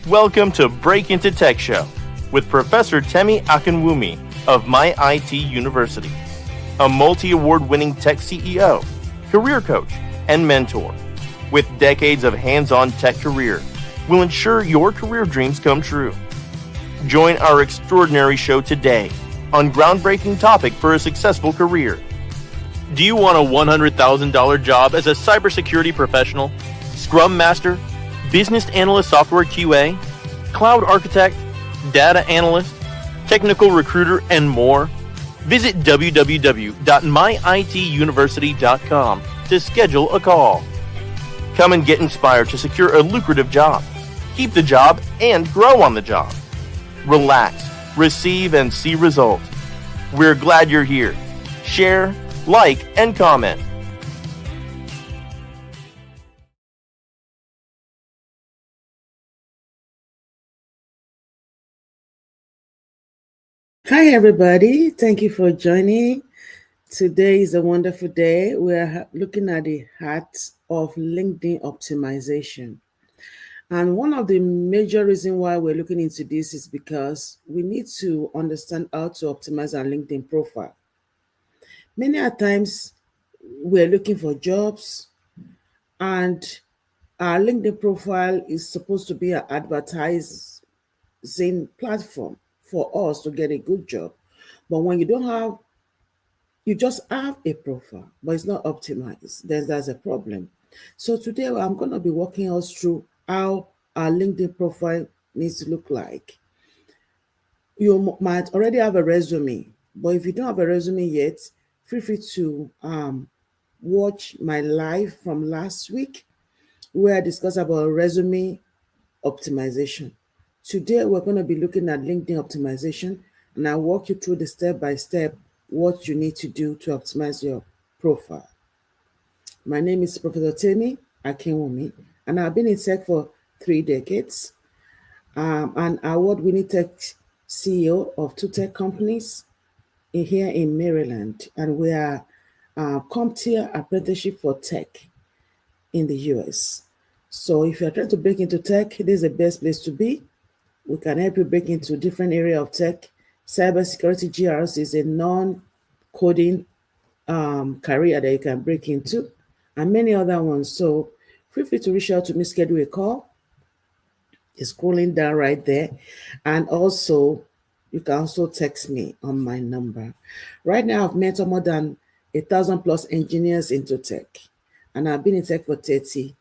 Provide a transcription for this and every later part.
Welcome to Break Into Tech Show with Professor Temi Akinwumi of My IT University, a multi-award winning tech CEO, career coach, and mentor. With decades of hands-on tech career, will ensure your career dreams come true. Join our extraordinary show today on groundbreaking topic for a successful career. Do you want a $100,000 job as a cybersecurity professional, Scrum Master, Business Analyst Software QA, Cloud Architect, Data Analyst, Technical Recruiter, and more? Visit www.myituniversity.com to schedule a call. Come and get inspired to secure a lucrative job, keep the job, and grow on the job. Relax, receive, and see results. We're glad you're here. Share, like, and comment. Hi, everybody. Thank you for joining. Today is a wonderful day. We're looking at the heart of LinkedIn optimization. And one of the major reasons why we're looking into this is because we need to understand how to optimize our LinkedIn profile. Many a times we're looking for jobs and our LinkedIn profile is supposed to be an advertising platform for us to get a good job. But when you just have a profile, but it's not optimized, then there's a problem. So today I'm going to be walking us through how our LinkedIn profile needs to look like. You might already have a resume, but if you don't have a resume yet, feel free to watch my live from last week where I discussed about resume optimization. Today, we're going to be looking at LinkedIn optimization, and I'll walk you through the step-by-step what you need to do to optimize your profile. My name is Professor Temi Akinwumi, and I've been in tech for 3 decades. An award-winning tech CEO of 2 tech companies here in Maryland, and we are CompTIA Apprenticeship for Tech in the US. So if you're trying to break into tech, this is the best place to be. We can help you break into different area of tech. Cybersecurity GRS is a non-coding career that you can break into, and many other ones. So feel free to reach out to me, schedule a call. It's scrolling down right there. And also, you can also text me on my number. Right now, I've mentored more than 1,000 plus engineers into tech, and I've been in tech for 30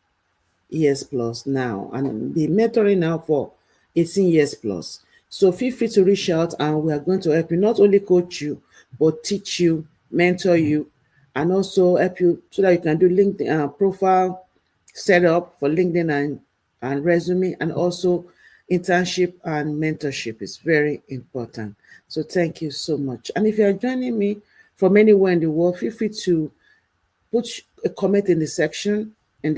years plus now, and be mentoring now for 18 years plus. So feel free to reach out, and we are going to help you not only coach you, but teach you, mentor you, and also help you so that you can do LinkedIn profile setup for LinkedIn and resume, and also internship and mentorship is very important. So thank you so much. And if you are joining me from anywhere in the world, feel free to put a comment in the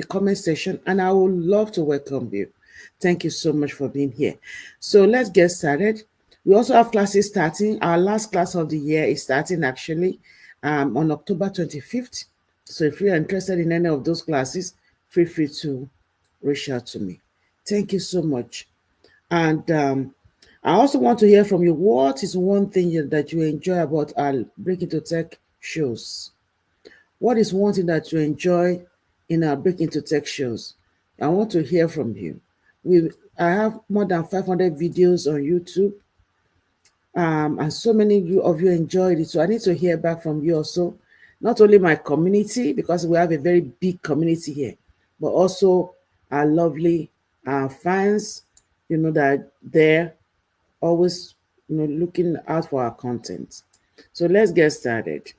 comment section, and I would love to welcome you. Thank you so much for being here. So let's get started. We also have classes starting. Our last class of the year is starting actually on October 25th. So if you're interested in any of those classes, feel free to reach out to me. Thank you so much. And I also want to hear from you. What is one thing that you enjoy about our Break Into Tech shows? What is one thing that you enjoy in our Break Into Tech shows? I want to hear from you. I have more than 500 videos on YouTube, and so many of you enjoyed it. So I need to hear back from you also. Not only my community, because we have a very big community here, but also our lovely fans, that they're always, looking out for our content. So let's get started.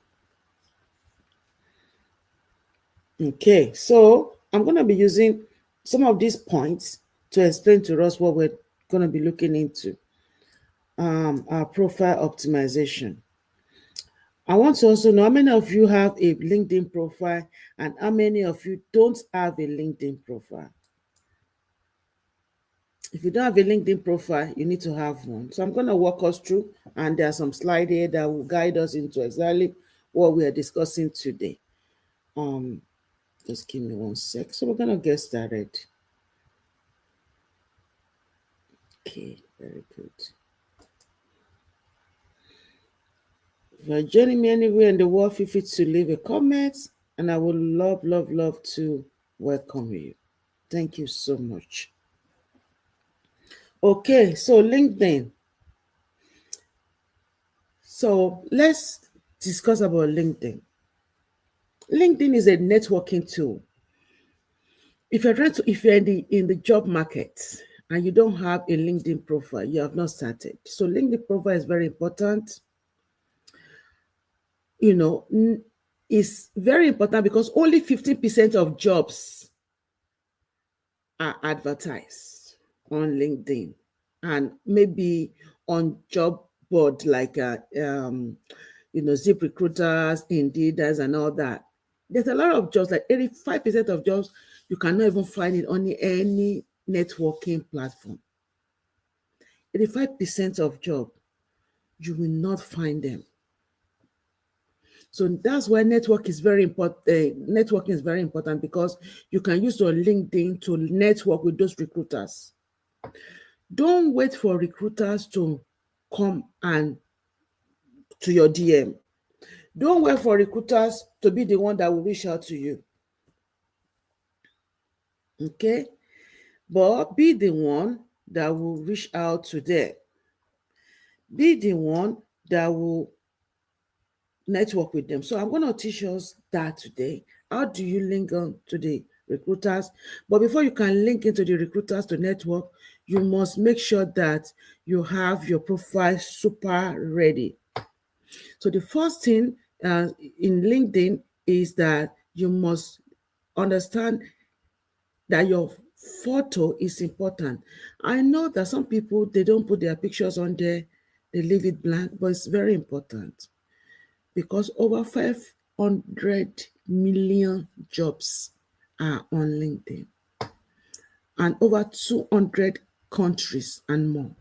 Okay, so I'm going to be using some of these points to explain to us what we're going to be looking into, our profile optimization. I want to also know how many of you have a LinkedIn profile and how many of you don't have a LinkedIn profile. If you don't have a LinkedIn profile, you need to have one. So I'm going to walk us through, and there are some slides here that will guide us into exactly what we are discussing today. Just give me one sec. So we're going to get started. Okay, very good. If you're joining me anywhere in the world, feel free to leave a comment, and I would love, love, love to welcome you. Thank you so much. Okay, so LinkedIn. So let's discuss about LinkedIn. LinkedIn is a networking tool. If you're in the job market and you don't have a LinkedIn profile, you have not started. So LinkedIn profile is very important. You know, it's very important because only 15% of jobs are advertised on LinkedIn and maybe on job board like Zip Recruiters, Indeeders, and all that. There's a lot of jobs, like 85% of jobs, you cannot even find it on any networking platform. 85% of jobs, you will not find them. So that's why networking is very important because you can use your LinkedIn to network with those recruiters. Don't wait for recruiters to come and to your DM. Don't wait for recruiters to be the one that will reach out to you. Okay? But be the one that will reach out to them. Be the one that will network with them. So I'm going to teach us that today. How do you link on to the recruiters? But before you can link into the recruiters to network, you must make sure that you have your profile super ready. So the first thing in LinkedIn is that you must understand that your photo is important. I know that some people, they don't put their pictures on there, they leave it blank, but it's very important because over 500 million jobs are on LinkedIn and over 200 countries and more.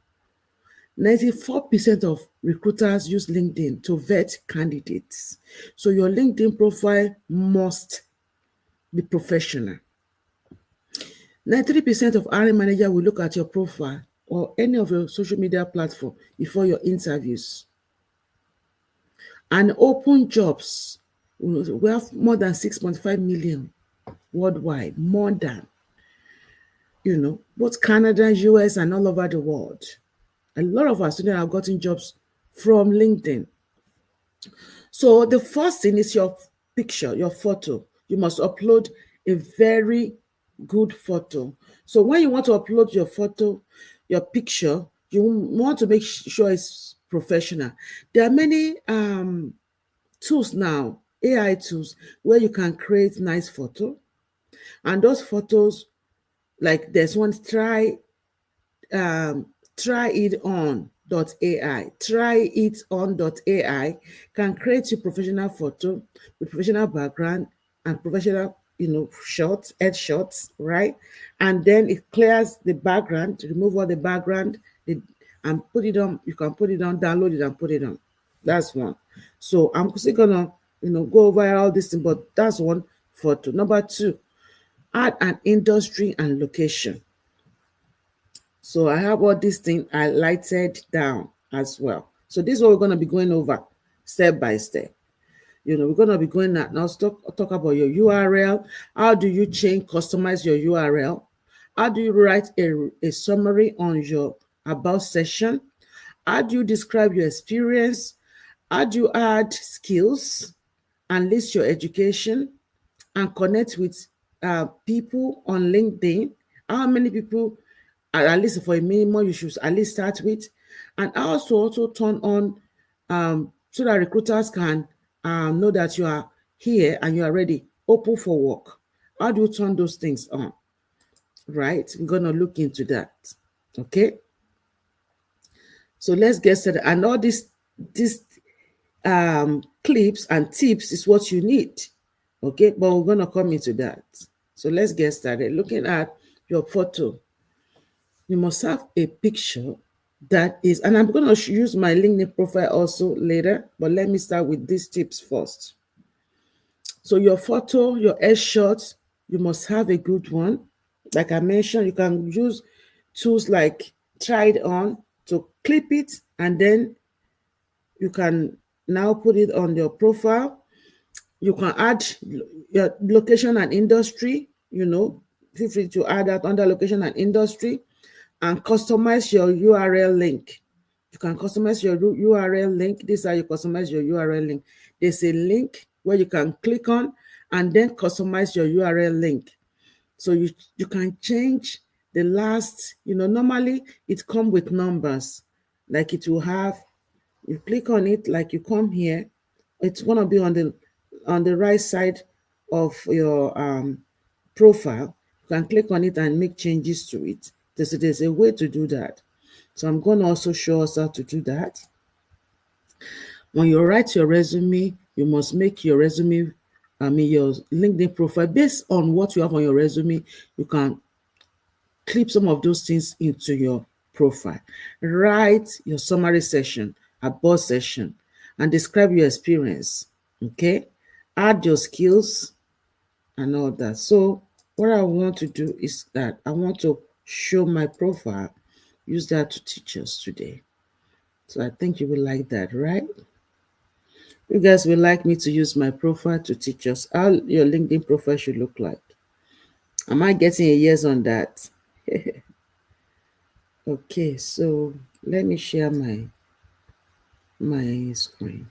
94% of recruiters use LinkedIn to vet candidates. So your LinkedIn profile must be professional. 93% of hiring manager will look at your profile or any of your social media platform before your interviews. And open jobs, we have more than 6.5 million worldwide, more than, both Canada, US, and all over the world. A lot of our students have gotten jobs from LinkedIn. So the first thing is your picture, your photo. You must upload a very good photo. So when you want to upload your photo, your picture, you want to make sure it's professional. There are many tools now, AI tools, where you can create nice photo. And those photos, like there's one, tryiton.ai. Tryiton.ai can create your professional photo with professional background and professional, shots, headshots, right? And then it clears the background, remove all the background, and put it on. You can put it on, download it, and put it on. That's one. So I'm still gonna, go over all this thing, but that's one photo. Number two, add an industry and location. So I have all these things highlighted down as well. So this is what we're going to be going over step by step. We're going to be going now. Now talk about your URL. How do you customize your URL? How do you write a summary on your about section? How do you describe your experience? How do you add skills and list your education and connect with people on LinkedIn? How many people, at least for a minimum, you should at least start with? And also turn on so that recruiters can know that you are here and you are ready, open for work. How do you turn those things on? Right? We're going to look into that. Okay? So let's get started. And all these clips and tips is what you need. Okay? But we're going to come into that. So let's get started. Looking at your photo, you must have a picture that is, and I'm going to use my LinkedIn profile also later, but let me start with these tips first. So your photo, your headshot, you must have a good one. Like I mentioned, you can use tools like tried on to clip it, and then you can now put it on your profile. You can add your location and industry, feel free to add that under location and industry, and customize your URL link. You can customize your URL link. This is how you customize your URL link. There's a link where you can click on and then customize your URL link. So you can change the last, normally it comes with numbers. Like it will have, you click on it, like you come here, it's gonna be on the right side of your profile. You can click on it and make changes to it. There's a way to do that. So I'm going to also show us how to do that. When you write your resume, you must make your resume, your LinkedIn profile based on what you have on your resume. You can clip some of those things into your profile. Write your summary section, about section, and describe your experience. Okay, add your skills and all that. So what I want to do is that I want to show my profile, use that to teach us today. So I think you will like that, right? You guys will like me to use my profile to teach us how your LinkedIn profile should look like. Am I getting a yes on that? Okay, so let me share my screen.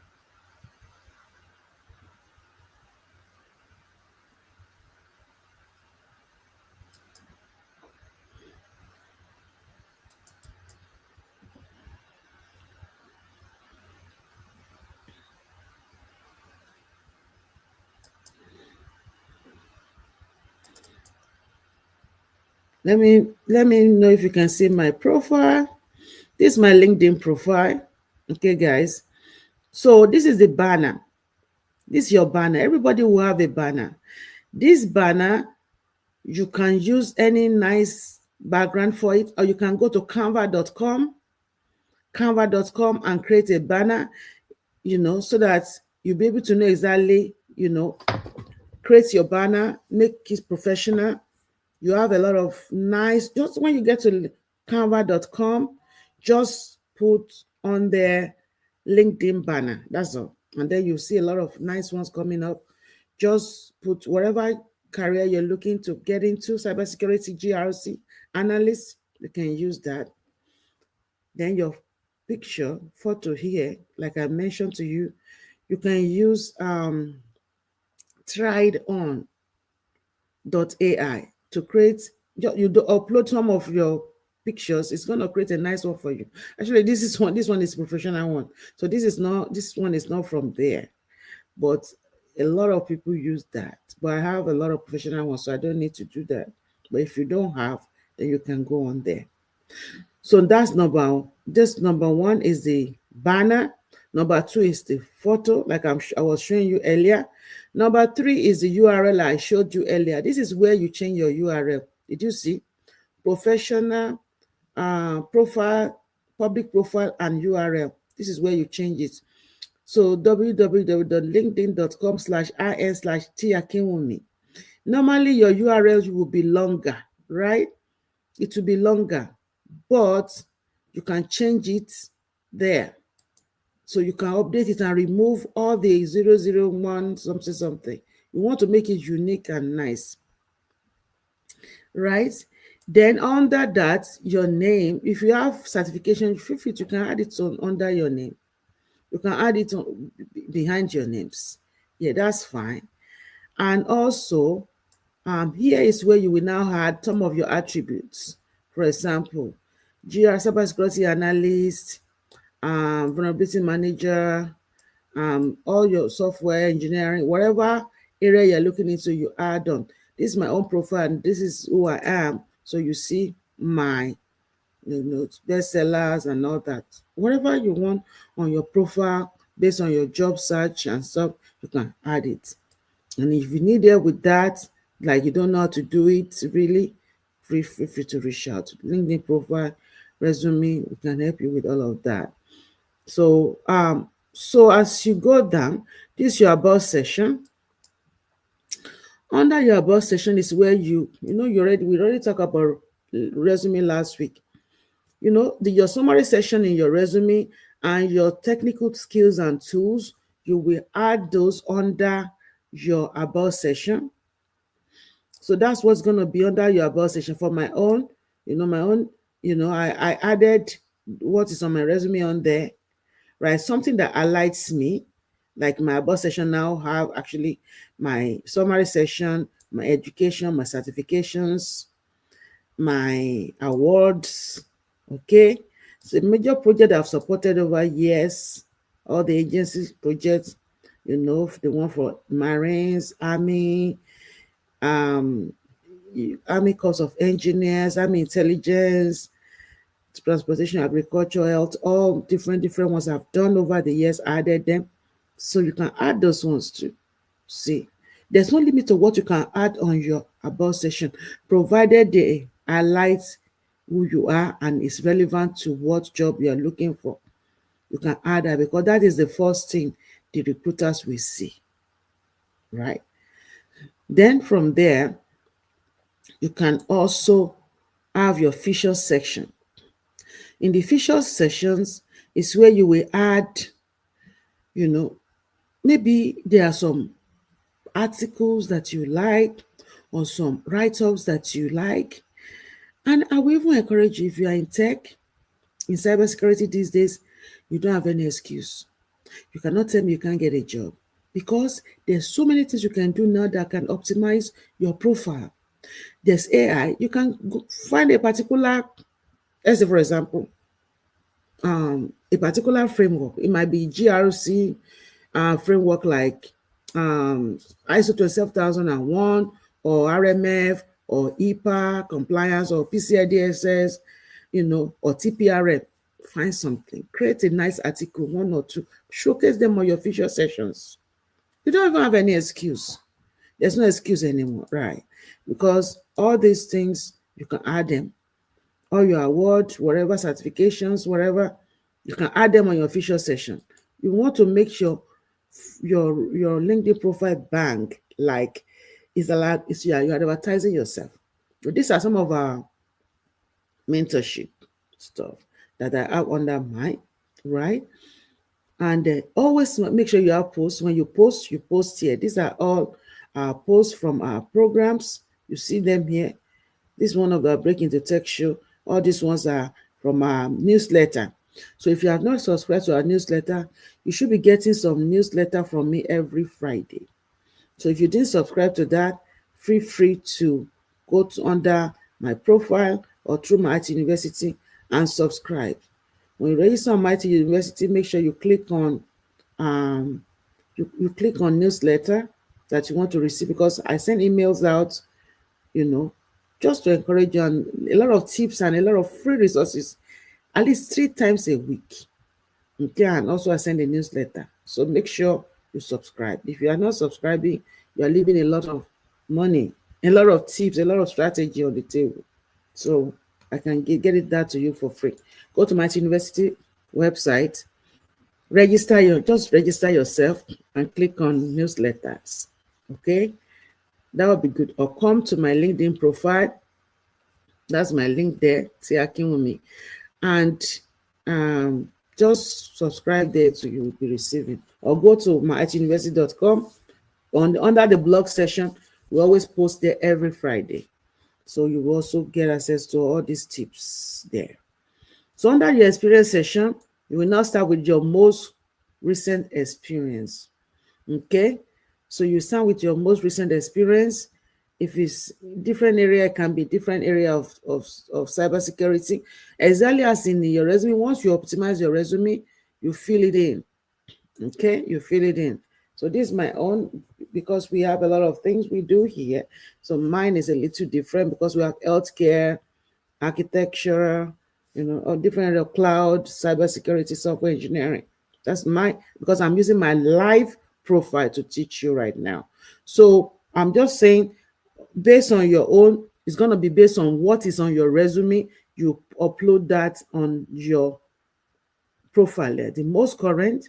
Let me know if you can see my profile. This is my LinkedIn profile. Okay, guys. So this is the banner. This is your banner. Everybody will have a banner. This banner, you can use any nice background for it, or you can go to canva.com and create a banner, so that you'll be able to know exactly, create your banner, make it professional. You have a lot of nice, just when you get to canva.com, just put on their LinkedIn banner. That's all. And then you see a lot of nice ones coming up. Just put whatever career you're looking to get into, cybersecurity, GRC, analyst, you can use that. Then your picture, photo here, like I mentioned to you, you can use triedon.ai to create, you do upload some of your pictures. It's going to create a nice one for you. Actually, this one is professional one. So this one is not from there, but a lot of people use that. But I have a lot of professional ones, so I don't need to do that. But if you don't have, then you can go on there. So that's number one is the banner. Number two is the photo, like I was showing you earlier. Number three is the URL I showed you earlier. This is where you change your URL. Did you see? Professional profile, public profile, and URL. This is where you change it. So www.linkedin.com/in/T-Akinwumi. Normally your URL will be longer, right? It will be longer, but you can change it there. So you can update it and remove all the 001 something. You want to make it unique and nice, right? Then under that, your name, if you have certification, feel free, you can add it on under your name. You can add it on behind your names. Yeah, that's fine. And also, here is where you will now add some of your attributes. For example, GR cybersecurity analyst, vulnerability manager, all your software engineering, whatever area you're looking into, you add on. This is my own profile, and this is who I am. So you see my bestsellers and all that. Whatever you want on your profile, based on your job search and stuff, you can add it. And if you need help with that, like you don't know how to do it, really, feel free to reach out. LinkedIn profile, resume, we can help you with all of that. So as you go down, this is your about section. Under your about section is where we already talked about resume last week. your summary section in your resume and your technical skills and tools, you will add those under your about section. So that's what's going to be under your about section. For my own, I added what is on my resume on there, right? Something that highlights me, like my about section now have actually my summary section, my education, my certifications, my awards. Okay, so major project I've supported over years, all the agencies projects, the one for Marines, Army, um, Army Corps of Engineers, Army Intelligence, Transportation, Agriculture, Health, all different ones I've done over the years, added them. So you can add those ones too. See, there's no limit to what you can add on your about section, provided they highlight who you are and is relevant to what job you are looking for. You can add that because that is the first thing the recruiters will see, right? Then from there, you can also have your features section. In the features sections is where you will add, maybe there are some articles that you like or some write-ups that you like. And I will even encourage you, if you are in tech, in cybersecurity these days, you don't have any excuse. You cannot tell me you can't get a job because there's so many things you can do now that can optimize your profile. There's AI. You can find a particular, let's say for example, a particular framework. It might be GRC framework like ISO 27001 or RMF or EPA compliance or PCI DSS, or TPRM. Find something, create a nice article, one or two, showcase them on your future sessions. You don't even have any excuse. There's no excuse anymore, right? Because all these things, you can add them. All your awards, whatever certifications, whatever, you can add them on your official session. You want to make sure your LinkedIn profile bank like is allowed. You're advertising yourself. So these are some of our mentorship stuff that I have under mine, right? And always make sure you have posts. When you post here. These are all posts from our programs. You see them here. This is one of the Break into Tech show. All these ones are from our newsletter. So if you have not subscribed to our newsletter, you should be getting some newsletter from me every Friday. So if you didn't subscribe to that, feel free to go to under my profile or through my IT University and subscribe. When you register on my IT University, make sure you click on you click on newsletter that you want to receive, because I send emails out, just to encourage you, and a lot of tips and a lot of free resources at least 3 times a week. Okay, and also I send a newsletter. So make sure you subscribe. If you are not subscribing, you are leaving a lot of money, a lot of tips, a lot of strategy on the table. So I can get it that to you for free. Go to my university website, just register yourself and click on newsletters. Okay, that would be good. Or come to my LinkedIn profile. That's my link there, Temi Akinwumi, and just subscribe there so you will be receiving. Or go to myituniversity.com. Under the blog section, we always post there every Friday. So you will also get access to all these tips there. So under your experience session, you will now start with your most recent experience. Okay, so you start with your most recent experience. If it's different area, it can be different area of cybersecurity. Exactly as in your resume, once you optimize your resume, you fill it in. Okay, you fill it in. So this is my own, because we have a lot of things we do here. So mine is a little different because we have healthcare, architecture, or different area of cloud, cybersecurity, software engineering. That's because I'm using my live profile to teach you right now. So I'm just saying, based on your own, it's going to be based on what is on your resume. You upload that on your profile there. The most current,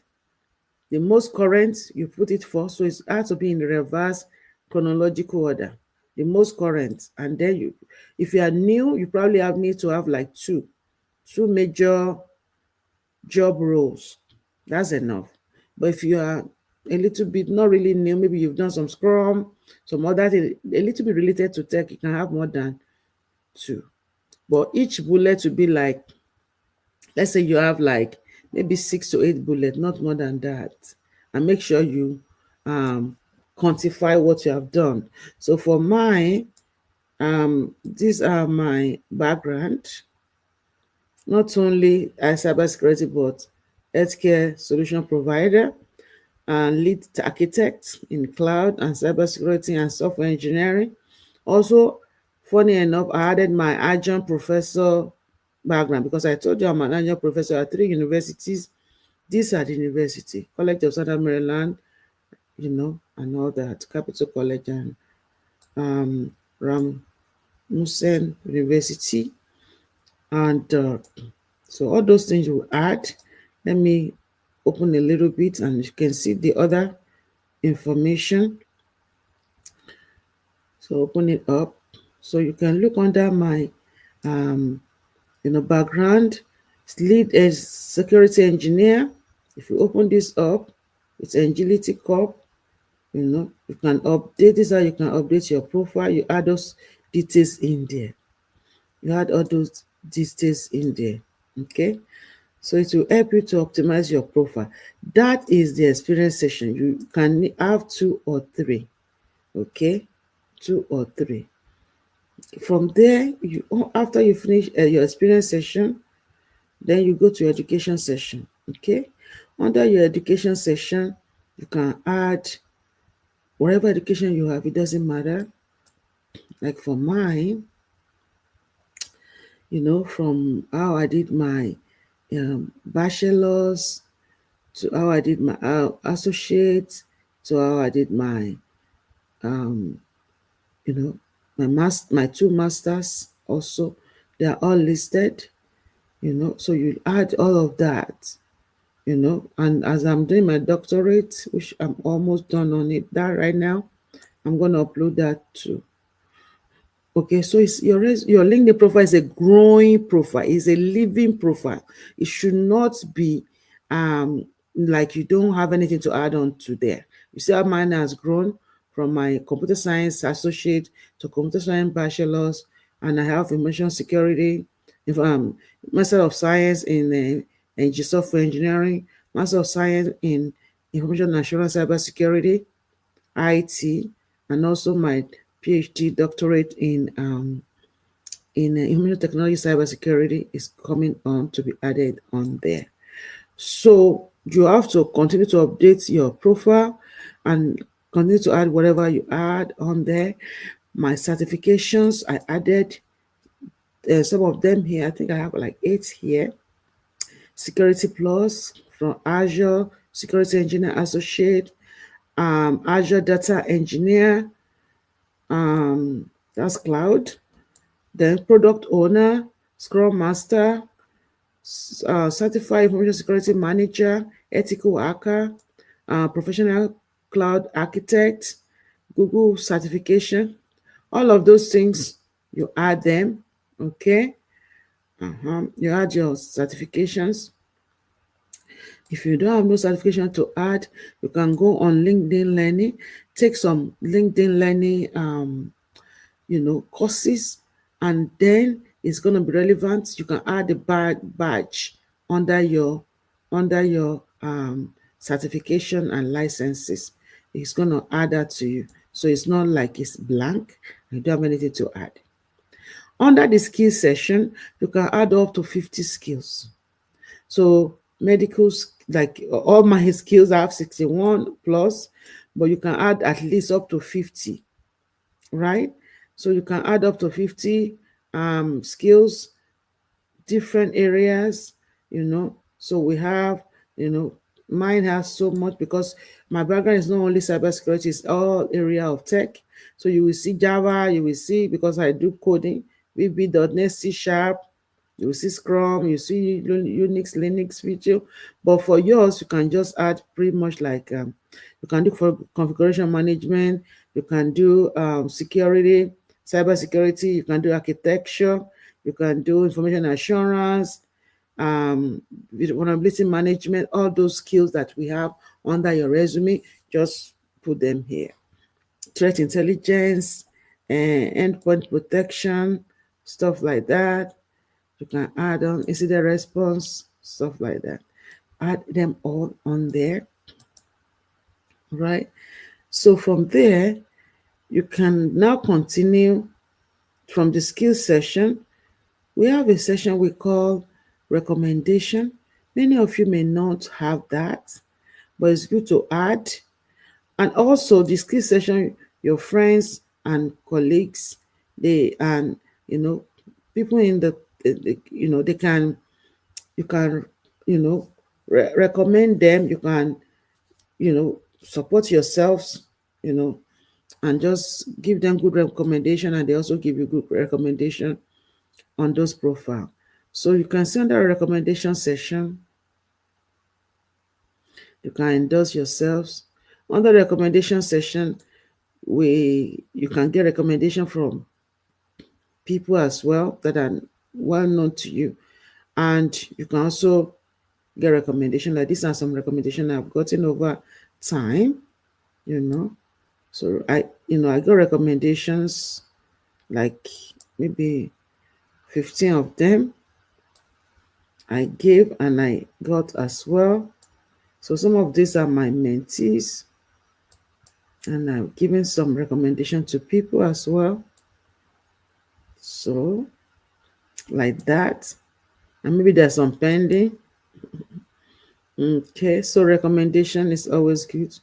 you put it first. So it has to be in reverse chronological order. The most current. And then if you are new, you probably need to have like two two major job roles. That's enough. But if you are a little bit not really new, maybe you've done some Scrum, some other thing, a little bit related to tech, you can have more than two. But each bullet will be like, let's say you have like maybe 6 to 8 bullets, not more than that. And make sure you um, quantify what you have done. So for mine, these are my background, not only as cybersecurity, but healthcare solution provider and lead architect in cloud and cybersecurity and software engineering. Also, funny enough, I added my adjunct professor background because I told you I'm an adjunct professor at 3 universities. These are the university, College of Southern Maryland, and all that, Capital College and Ram Musen University. And so all those things you add. Let me open a little bit and you can see the other information. So open it up. So you can look under my background. Lead as security engineer. If you open this up, it's Agility Corp. You can update this, or you can update your profile. You add those details in there. You add all those details in there. Okay. So it will help you to optimize your profile. That is the experience session. You can have 2 or 3. Okay. 2 or 3. From there, after you finish your experience session, then you go to education session. Okay. Under your education session, you can add whatever education you have. It doesn't matter. Like for mine, from how I did my bachelor's to how I did my associate to how I did my um, my 2 masters also. They are all listed. So you add all of that. And as I'm doing my doctorate, which I'm almost done on it, that right now, I'm going to upload that too. Okay, so it's your LinkedIn profile is a growing profile, is a living profile. It should not be like you don't have anything to add on to there. You see how mine has grown from my computer science associate to computer science bachelor's, and I have information security, master of science in software engineering, master of science in information assurance cybersecurity, IT, and also my PhD doctorate in information technology cybersecurity is coming on to be added on there. So you have to continue to update your profile and continue to add whatever you add on there. My certifications, I added some of them here. I think I have like 8 here. Security Plus from Azure, Security Engineer Associate, Azure Data Engineer, that's cloud. Then product owner, Scrum Master, certified information security manager, ethical hacker, professional cloud architect, Google certification. All of those things, you add them. Okay. You add your certifications. If you don't have no certification to add, you can go on LinkedIn Learning, take some LinkedIn Learning courses, and then it's going to be relevant. You can add the badge under your certification and licenses. It's going to add that to you, so it's not like it's blank. You don't have anything to add. Under the skills section, you can add up to 50 skills. So medicals, like all my skills, I have 61 plus, but you can add at least up to 50, right? So you can add up to 50 skills, different areas, So we have, mine has so much because my background is not only cybersecurity, it's all area of tech. So you will see Java, you will see, because I do coding, VB.NET, C#, you will see Scrum, you see Unix, Linux feature. But for yours, you can just add pretty much like, you can do for configuration management, you can do security, cybersecurity, you can do architecture, you can do information assurance, vulnerability management, all those skills that we have under your resume, just put them here. Threat intelligence, endpoint protection, stuff like that. You can add on incident response, stuff like that. Add them all on there, right? So from there, you can now continue from the skill session. We have a session we call recommendation. Many of you may not have that, but it's good to add. And also the skill session, your friends and colleagues, they and people in they can, you can, recommend them. You can, support yourselves, you know, and just give them good recommendation, and they also give you good recommendation on those profile. So you can send a recommendation session. You can endorse yourselves. On the recommendation session, you can get recommendation from people as well that are well known to you, and you can also get recommendation. Like these are some recommendation I've gotten over time. So I got recommendations like maybe 15 of them I gave and I got as well. So some of these are my mentees, and I've given some recommendation to people as well. So like that, and maybe there's some pending. Okay, so recommendation is always good.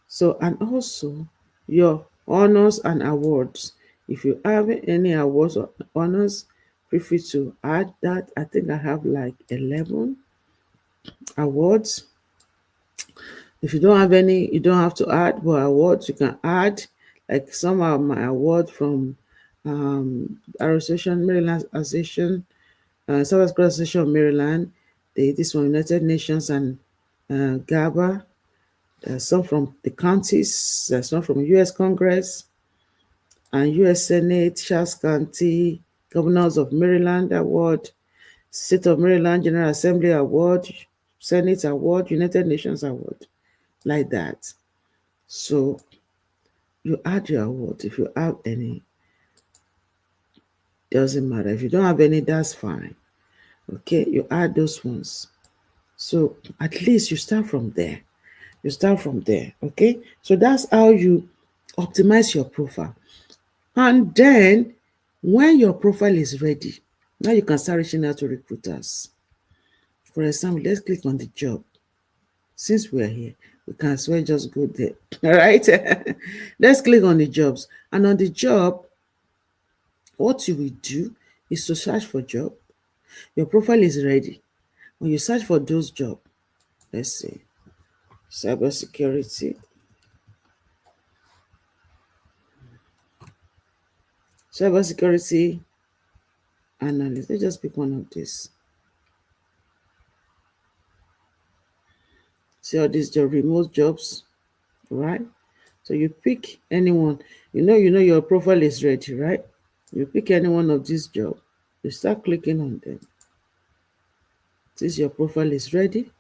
So, and also your honors and awards. If you have any awards or honors, feel free to add that. I think I have like 11 awards. If you don't have any, you don't have to add, but awards you can add. Like some are my award from Association, Maryland Association, South Africa Association of Maryland. This one, United Nations and GABA. There's some from the counties. There's some from U.S. Congress and U.S. Senate, Charles County, Governors of Maryland Award, State of Maryland General Assembly Award, Senate Award, United Nations Award, like that. So you add your award if you have any. Doesn't matter. If you don't have any, that's fine. Okay, you add those ones. So at least you start from there. You start from there. Okay, so that's how you optimize your profile. And then when your profile is ready, now you can start reaching out to recruiters. For example, let's click on the job. Since we're here, we can as well just go there. All right. Let's click on the jobs. And on the job, what you will do is to search for job. Your profile is ready. When you search for those jobs, let's see, cybersecurity, analyst. Let's just pick one of these. See all these job, remote jobs, right? So you pick anyone. You know your profile is ready, right? You pick any one of these jobs. You start clicking on them. Since your profile is ready,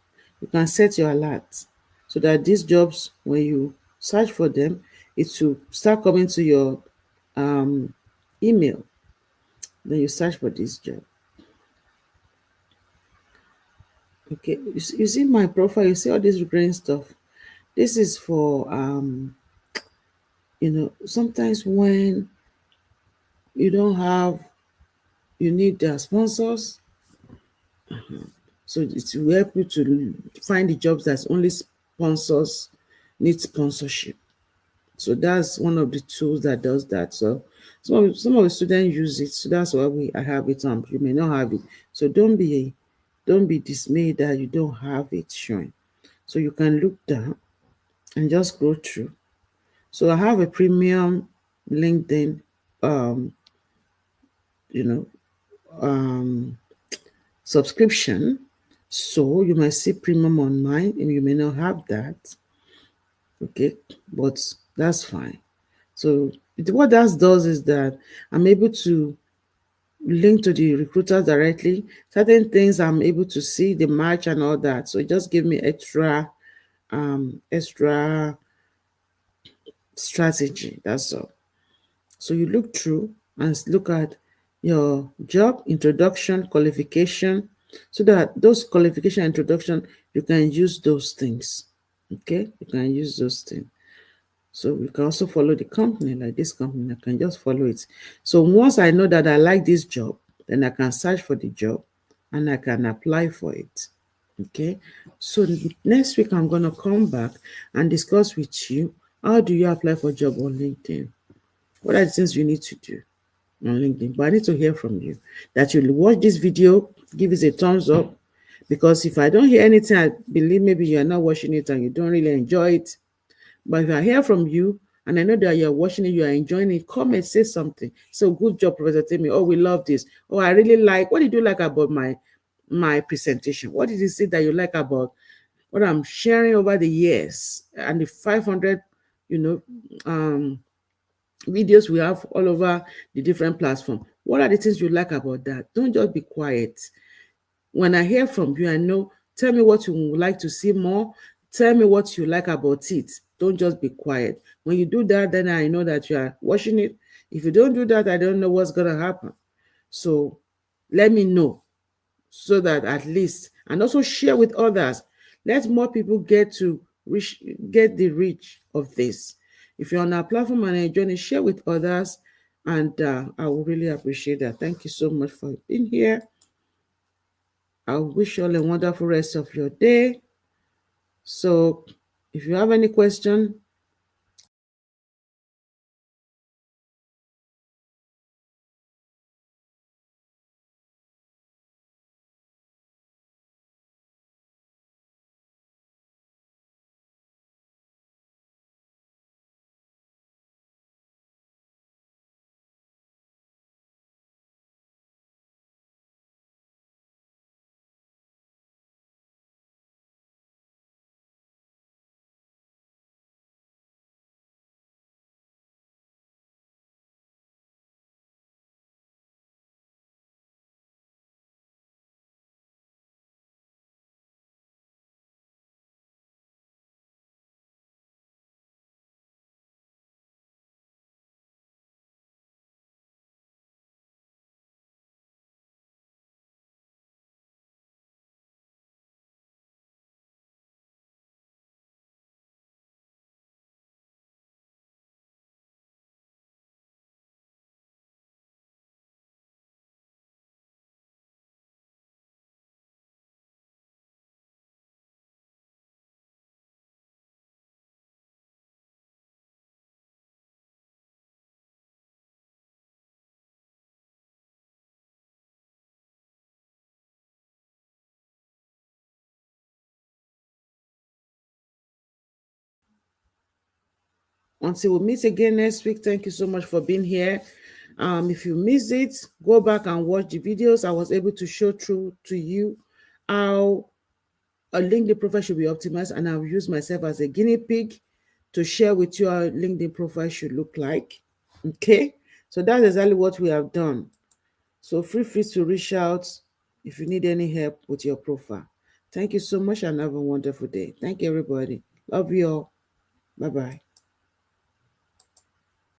you can set your alerts so that these jobs, when you search for them, it will start coming to your email. Then you search for this job. Okay, you see my profile, you see all this green stuff. This is for sometimes when you don't have, you need sponsors. So it will help you to find the jobs that's only sponsors need sponsorship. So that's one of the tools that does that. So some of the students use it. So that's why I have it on. You may not have it. So don't be dismayed that you don't have it showing. So you can look down and just go through. So I have a premium LinkedIn you know subscription. So you might see premium on mine and you may not have that. Okay, but that's fine. So what that does is that I'm able to link to the recruiters directly. Certain things I'm able to see the match and all that. So just give me extra strategy. That's all. So you look through and look at your job introduction, qualification, so that those qualification introduction, you can use those things. Okay, you can use those things. So we can also follow the company, like this company, I can just follow it. So once I know that I like this job, then I can search for the job and I can apply for it. Okay. So next week I'm gonna come back and discuss with you how do you apply for job on LinkedIn? What are the things you need to do on LinkedIn? But I need to hear from you that you'll watch this video, give it a thumbs up. Because if I don't hear anything, I believe maybe you're not watching it and you don't really enjoy it. But if I hear from you and I know that you're watching it, you are enjoying it, come and say something. So good job, Professor Temi. Oh, we love this. Oh, I really like. What did you like about my presentation? What did you say that you like about what I'm sharing over the years and the 500, you know, videos we have all over the different platforms? What are the things you like about that? Don't just be quiet. When I hear from you, I know, tell me what you would like to see more. Tell me what you like about it. Don't just be quiet. When you do that, then I know that you are watching it. If you don't do that, I don't know what's going to happen. So let me know so that at least, and also share with others. Let more people get to get the reach of this. If you're on our platform and enjoying it, share with others. And I will really appreciate that. Thank you so much for being here. I wish you all a wonderful rest of your day. So if you have any question, until we meet again next week, thank you so much for being here. If you missed it, go back and watch the videos. I was able to show through to you how a LinkedIn profile should be optimized, and I've used myself as a guinea pig to share with you how LinkedIn profile should look like. Okay, so that's exactly what we have done. So feel free to reach out if you need any help with your profile. Thank you so much and have a wonderful day. Thank you, everybody. Love you all. Bye bye.